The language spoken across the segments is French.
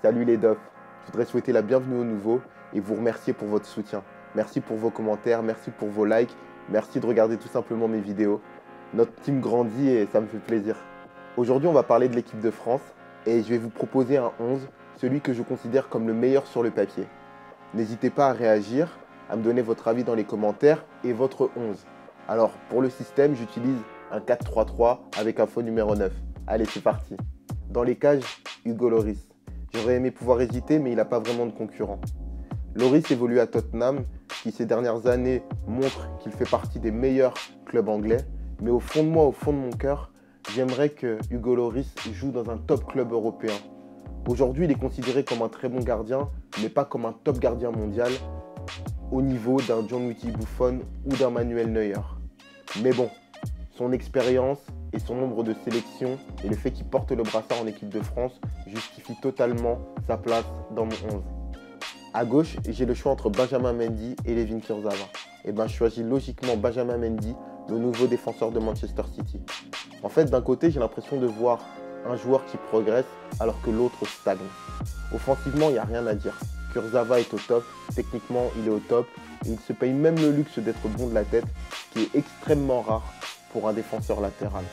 Salut les dofs, je voudrais souhaiter la bienvenue aux nouveaux et vous remercier pour votre soutien. Merci pour vos commentaires, merci pour vos likes, merci de regarder tout simplement mes vidéos. Notre team grandit et ça me fait plaisir. Aujourd'hui, on va parler de l'équipe de France et je vais vous proposer un 11, celui que je considère comme le meilleur sur le papier. N'hésitez pas à réagir, à me donner votre avis dans les commentaires et votre 11. Alors, pour le système, j'utilise un 4-3-3 avec un faux numéro 9. Allez, c'est parti. Dans les cages, Hugo Lloris. J'aurais aimé pouvoir hésiter, mais il n'a pas vraiment de concurrent. Lloris évolue à Tottenham, qui ces dernières années montre qu'il fait partie des meilleurs clubs anglais. Mais au fond de moi, au fond de mon cœur, j'aimerais que Hugo Lloris joue dans un top club européen. Aujourd'hui, il est considéré comme un très bon gardien, mais pas comme un top gardien mondial, au niveau d'un Gianluigi Buffon ou d'un Manuel Neuer. Mais bon, son expérience et son nombre de sélections et le fait qu'il porte le brassard en équipe de France justifient totalement sa place dans mon 11. À gauche, j'ai le choix entre Benjamin Mendy et Layvin Kurzawa. Et je choisis logiquement Benjamin Mendy, le nouveau défenseur de Manchester City. En fait, d'un côté, j'ai l'impression de voir un joueur qui progresse alors que l'autre stagne. Offensivement, il n'y a rien à dire. Kurzawa est au top, techniquement il est au top, et il se paye même le luxe d'être bon de la tête, ce qui est extrêmement rare pour un défenseur latéral.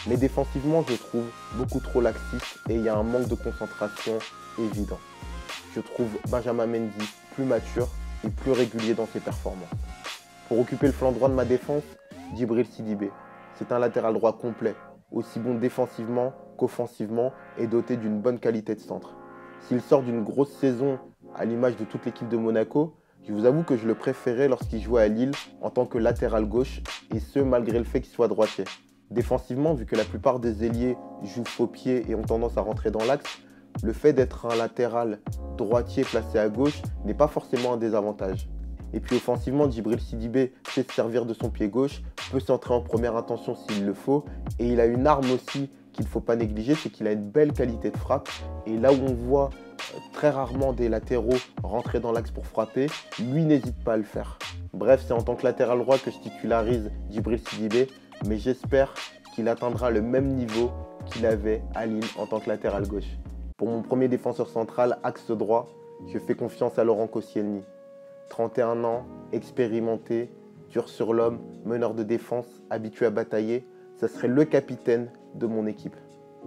Mais défensivement, je trouve beaucoup trop laxiste et il y a un manque de concentration évident. Je trouve Benjamin Mendy plus mature et plus régulier dans ses performances. Pour occuper le flanc droit de ma défense, Djibril Sidibé. C'est un latéral droit complet, aussi bon défensivement qu'offensivement et doté d'une bonne qualité de centre. S'il sort d'une grosse saison à l'image de toute l'équipe de Monaco, je vous avoue que je le préférais lorsqu'il jouait à Lille en tant que latéral gauche, et ce malgré le fait qu'il soit droitier. Défensivement, vu que la plupart des ailiers jouent faux pied et ont tendance à rentrer dans l'axe, le fait d'être un latéral droitier placé à gauche n'est pas forcément un désavantage. Et puis offensivement, Djibril Sidibé sait se servir de son pied gauche, peut s'entrer en première intention s'il le faut, et il a une arme aussi qu'il ne faut pas négliger, c'est qu'il a une belle qualité de frappe, et là où on voit très rarement des latéraux rentrer dans l'axe pour frapper, lui n'hésite pas à le faire. Bref, c'est en tant que latéral droit que je titularise Djibril Sidibé, mais j'espère qu'il atteindra le même niveau qu'il avait à Lille en tant que latéral gauche. Pour mon premier défenseur central, axe droit, je fais confiance à Laurent Koscielny. 31 ans, expérimenté, dur sur l'homme, meneur de défense, habitué à batailler, ça serait le capitaine de mon équipe.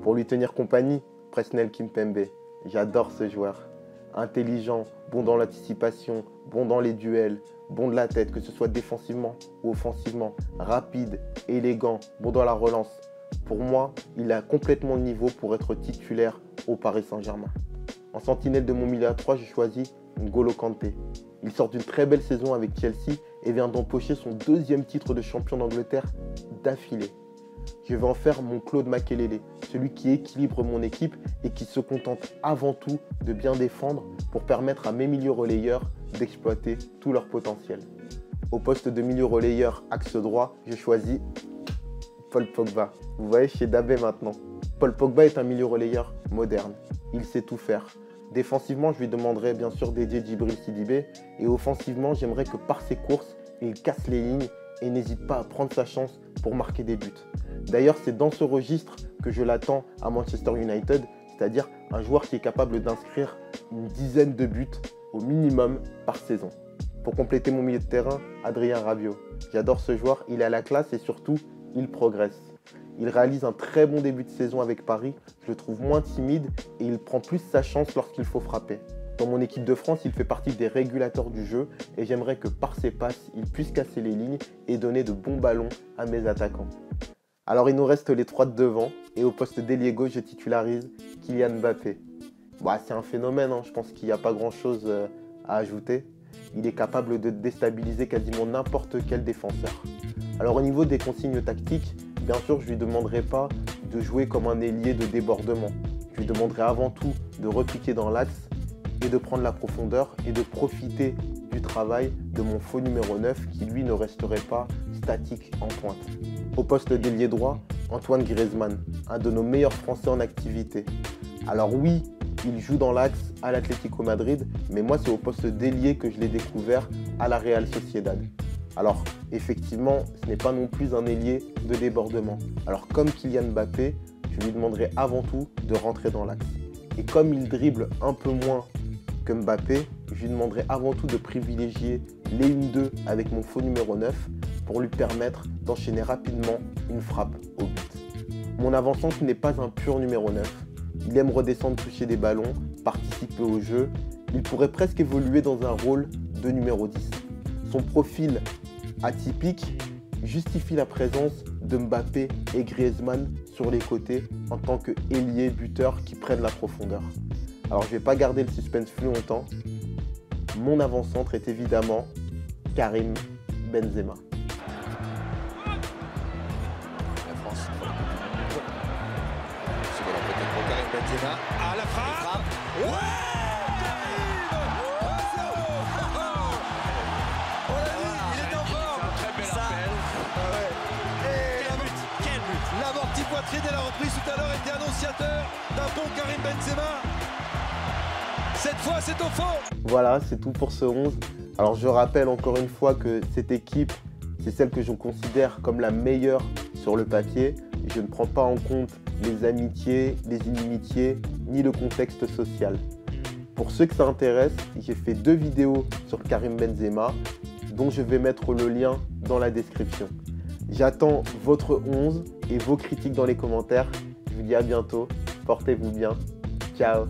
Pour lui tenir compagnie, Presnel Kimpembe. J'adore ce joueur. Intelligent, bon dans l'anticipation, bon dans les duels, bon de la tête, que ce soit défensivement ou offensivement, rapide, élégant, bon dans la relance. Pour moi, il a complètement le niveau pour être titulaire au Paris Saint-Germain. En sentinelle de mon milieu à 3, j'ai choisi N'Golo Kanté. Il sort d'une très belle saison avec Chelsea et vient d'empocher son deuxième titre de champion d'Angleterre d'affilée. Je vais en faire mon Claude Makelele, celui qui équilibre mon équipe et qui se contente avant tout de bien défendre pour permettre à mes milieux relayeurs d'exploiter tout leur potentiel. Au poste de milieu relayeur axe droit, je choisis Paul Pogba. Vous voyez chez Dabé maintenant. Paul Pogba est un milieu relayeur moderne. Il sait tout faire. Défensivement, je lui demanderai bien sûr d'aider Djibril Sidibé et offensivement, j'aimerais que par ses courses, il casse les lignes et n'hésite pas à prendre sa chance pour marquer des buts. D'ailleurs, c'est dans ce registre que je l'attends à Manchester United, c'est-à-dire un joueur qui est capable d'inscrire une dizaine de buts au minimum par saison. Pour compléter mon milieu de terrain, Adrien Rabiot. J'adore ce joueur, il a la classe et surtout, il progresse. Il réalise un très bon début de saison avec Paris, je le trouve moins timide et il prend plus sa chance lorsqu'il faut frapper. Dans mon équipe de France, il fait partie des régulateurs du jeu et j'aimerais que par ses passes, il puisse casser les lignes et donner de bons ballons à mes attaquants. Alors il nous reste les trois de devant et au poste d'ailier gauche, je titularise Kylian Mbappé. C'est un phénomène, je pense qu'il n'y a pas grand chose à ajouter. Il est capable de déstabiliser quasiment n'importe quel défenseur. Alors au niveau des consignes tactiques, bien sûr je ne lui demanderai pas de jouer comme un ailier de débordement. Je lui demanderai avant tout de repiquer dans l'axe et de prendre la profondeur et de profiter du travail de mon faux numéro 9 qui lui ne resterait pas statique en pointe. Au poste d'ailier droit, Antoine Griezmann, un de nos meilleurs Français en activité. Alors oui, il joue dans l'axe à l'Atlético Madrid, mais moi c'est au poste d'ailier que je l'ai découvert à la Real Sociedad. Alors effectivement, ce n'est pas non plus un ailier de débordement. Alors comme Kylian Mbappé, je lui demanderai avant tout de rentrer dans l'axe. Et comme il dribble un peu moins que Mbappé, je lui demanderai avant tout de privilégier les 1-2 avec mon faux numéro 9 pour lui permettre d'enchaîner rapidement une frappe au but. Mon avant-centre n'est pas un pur numéro 9. Il aime redescendre, toucher des ballons, participer au jeu. Il pourrait presque évoluer dans un rôle de numéro 10. Son profil atypique justifie la présence de Mbappé et Griezmann sur les côtés en tant que ailier buteur qui prennent la profondeur. Alors je ne vais pas garder le suspense plus longtemps. Mon avant-centre est évidemment Karim Benzema. La France. C'est bon, peut-être pour Karim Benzema. Ah, la frappe. Ouais, l'amorti poitrine et la reprise tout à l'heure était annonciateur d'un bon Karim Benzema. Cette fois, c'est au fond. Voilà, c'est tout pour ce 11. Alors je rappelle encore une fois que cette équipe, c'est celle que je considère comme la meilleure sur le papier. Je ne prends pas en compte les amitiés, les inimitiés, ni le contexte social. Pour ceux que ça intéresse, j'ai fait 2 vidéos sur Karim Benzema, dont je vais mettre le lien dans la description. J'attends votre 11 et vos critiques dans les commentaires. Je vous dis à bientôt. Portez-vous bien. Ciao.